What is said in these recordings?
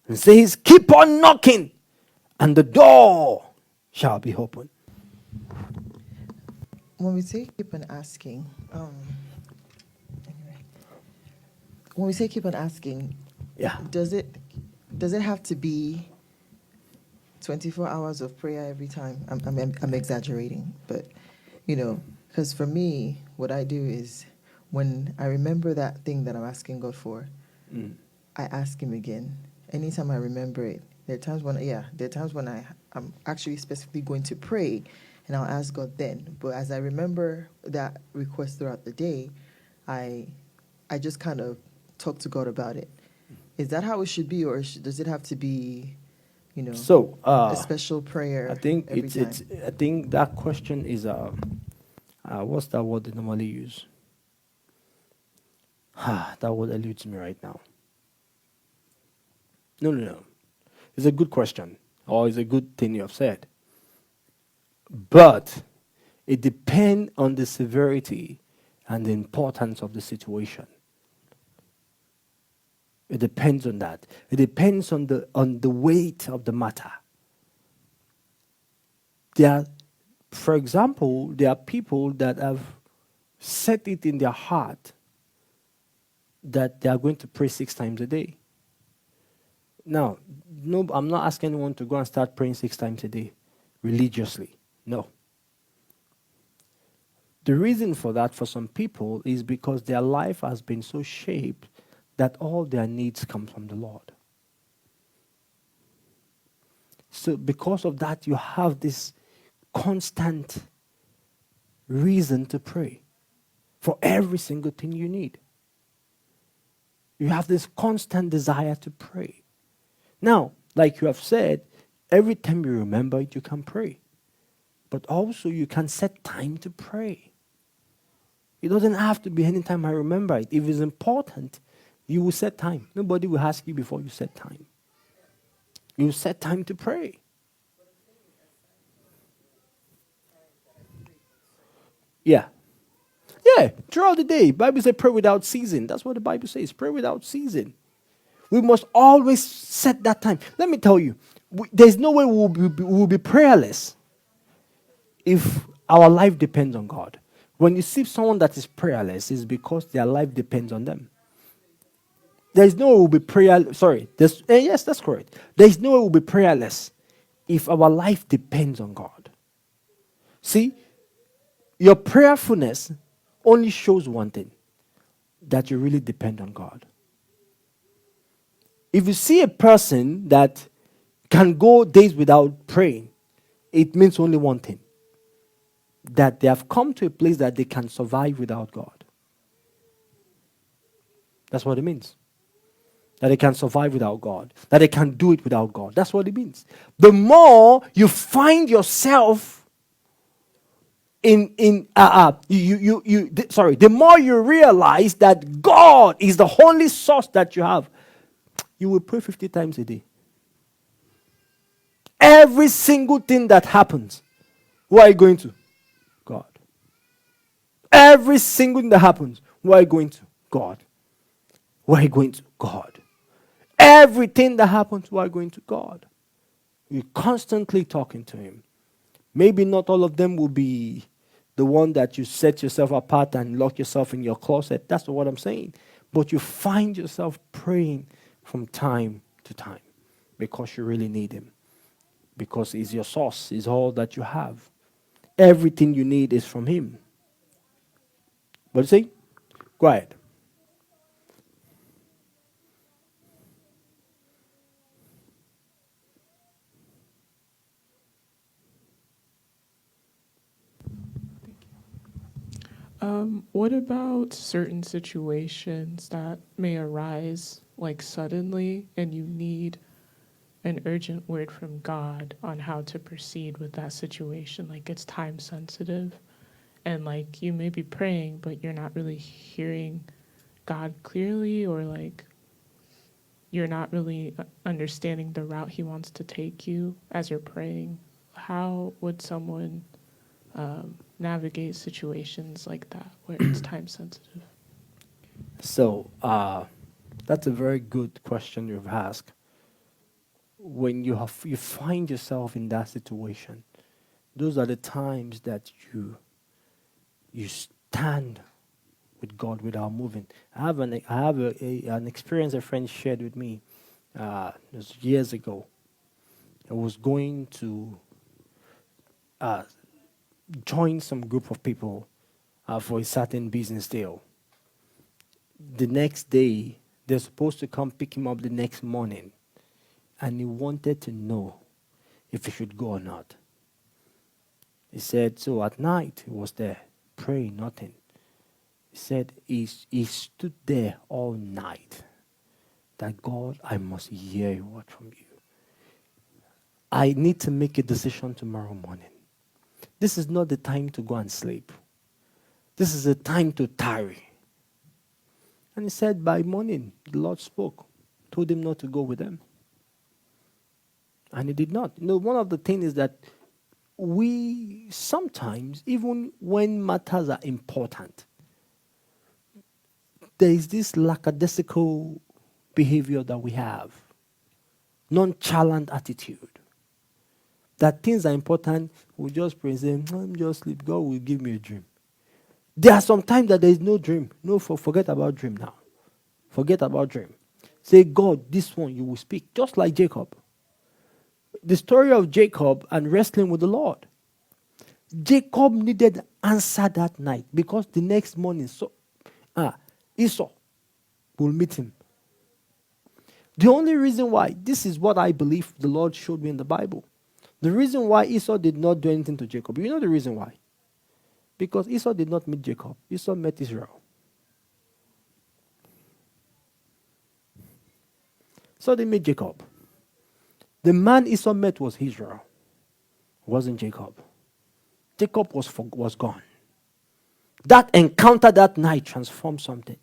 and says, keep on knocking, and the door shall be opened. When we say keep on asking, anyway, when we say keep on asking, Yeah. does it have to be 24 hours of prayer every time? I'm exaggerating, but because for me, what I do is when I remember that thing that I'm asking God for, I ask Him again. Anytime I remember it, there are times when I'm actually specifically going to pray, and I'll ask God then. But as I remember that request throughout the day, I I just kind of talk to God about it. Is that how it should be, or does it have to be, So, a special I prayer think every it's. time? I think that question is what's that word they normally use? That word eludes me right now. No, no, no. It's a good question, or it's a good thing you have said. But it depends on the severity and the importance of the situation. It depends on that. It depends on the weight of the matter. There are, for example, there are people that have set it in their heart that they are going to pray 6 times a day. Now, no, I'm not asking anyone to go and start praying 6 times a day religiously. No. The reason for that for some people is because their life has been so shaped that all their needs come from the Lord. So because of that, you have this constant reason to pray for every single thing you need. You have this constant desire to pray. Now, like you have said, every time you remember it, you can pray. But also you can set time to pray. It doesn't have to be anytime I remember it. If it's important, you will set time. Nobody will ask you before you set time. You set time to pray. Yeah. Yeah, throughout the day. Bible says pray without ceasing. That's what the Bible says. Pray without ceasing. We must always set that time. Let me tell you, there's no way we will be prayerless if our life depends on God. When you see someone that is prayerless, it's because their life depends on them. There's no way we'll be yes, that's correct. There's no way we'll be prayerless if our life depends on God. See, your prayerfulness only shows one thing, that you really depend on God. If you see a person that can go days without praying, it means only one thing, that they have come to a place that they can survive without God. That's what it means. That they can survive without God. That they can do it without God. That's what it means. The more you find yourself the more you realize that God is the only source that you have, you will pray 50 times a day. Every single thing that happens, who are you going to? God. Every single thing that happens, who are you going to? God. Who are you going to? God. Everything that happens, who are you going to? God. You're constantly talking to Him. Maybe not all of them will be the one that you set yourself apart and lock yourself in your closet. That's not what I'm saying. But you find yourself praying from time to time because you really need Him. Because He's your source, He's all that you have. Everything you need is from Him. But you see, go ahead. What about certain situations that may arise like suddenly and you need an urgent word from God on how to proceed with that situation? Like it's time sensitive and like you may be praying, but you're not really hearing God clearly, or like you're not really understanding the route He wants to take you as you're praying. How would someone navigate situations like that where it's time sensitive? So, that's a very good question you've asked. when you find yourself in that situation, those are the times that you stand with God without moving. I have an experience a friend shared with me. It was years ago. I was going to join some group of people for a certain business deal. The next day, they're supposed to come pick him up the next morning, and he wanted to know if he should go or not. He said, so at night, he was there, praying, nothing. He said, he stood there all night. That God, I must hear a word from you. I need to make a decision tomorrow morning. This is not the time to go and sleep. This is the time to tarry. And he said, by morning, the Lord spoke, told him not to go with them. And he did not. You know, one of the things is that we sometimes, even when matters are important, there is this lackadaisical behavior that we have, nonchalant attitude. That things are important, we just pray and say, I'm just sleep. God will give me a dream. There are some times that there is no dream. No, forget about dream now. Forget about dream. Say, God, this one you will speak, just like Jacob. The story of Jacob and wrestling with the Lord. Jacob needed answer that night because the next morning Esau will meet him. The only reason why, this is what I believe the Lord showed me in the Bible. The reason why Esau did not do anything to Jacob, you know the reason why? Because Esau did not meet Jacob. Esau met Israel. So they met Jacob. The man Esau met was Israel. It wasn't Jacob. Jacob was gone. That encounter that night transformed something.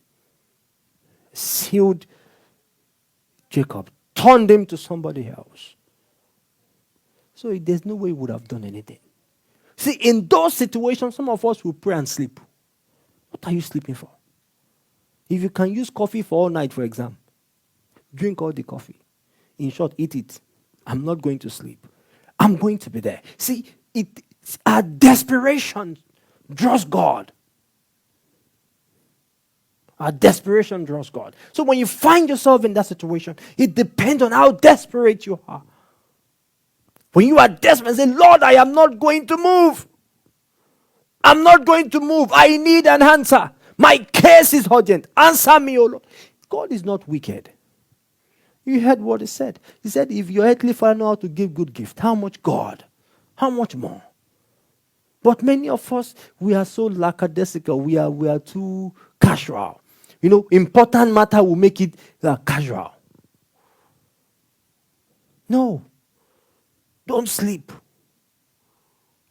Sealed Jacob. Turned him to somebody else. So there's no way he would have done anything. See, in those situations, some of us will pray and sleep. What are you sleeping for? If you can use coffee for all night for exam, drink all the coffee. In short, eat it. I'm not going to sleep. I'm going to be there. See, our desperation draws God. Our desperation draws God. So when you find yourself in that situation, it depends on how desperate you are. When you are desperate, say, Lord, I am not going to move. I'm not going to move. I need an answer. My case is urgent. Answer me, O Lord. God is not wicked. You heard what he said. He said, if your earthly father know how to give good gift, how much God? How much more? But many of us, we are so lackadaisical. We are too casual. You know, important matter will make it casual. No. Don't sleep.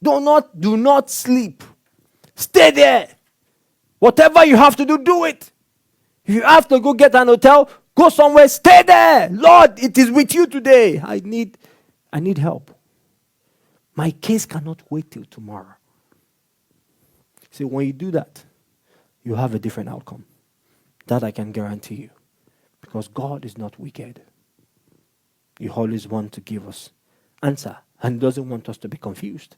Do not sleep. Stay there. Whatever you have to do, do it. If you have to go get an hotel, go somewhere, stay there. Lord, it is with you today. I need help. My case cannot wait till tomorrow. See, when you do that, you have a different outcome. That I can guarantee you. Because God is not wicked. He always wants to give us answer and doesn't want us to be confused.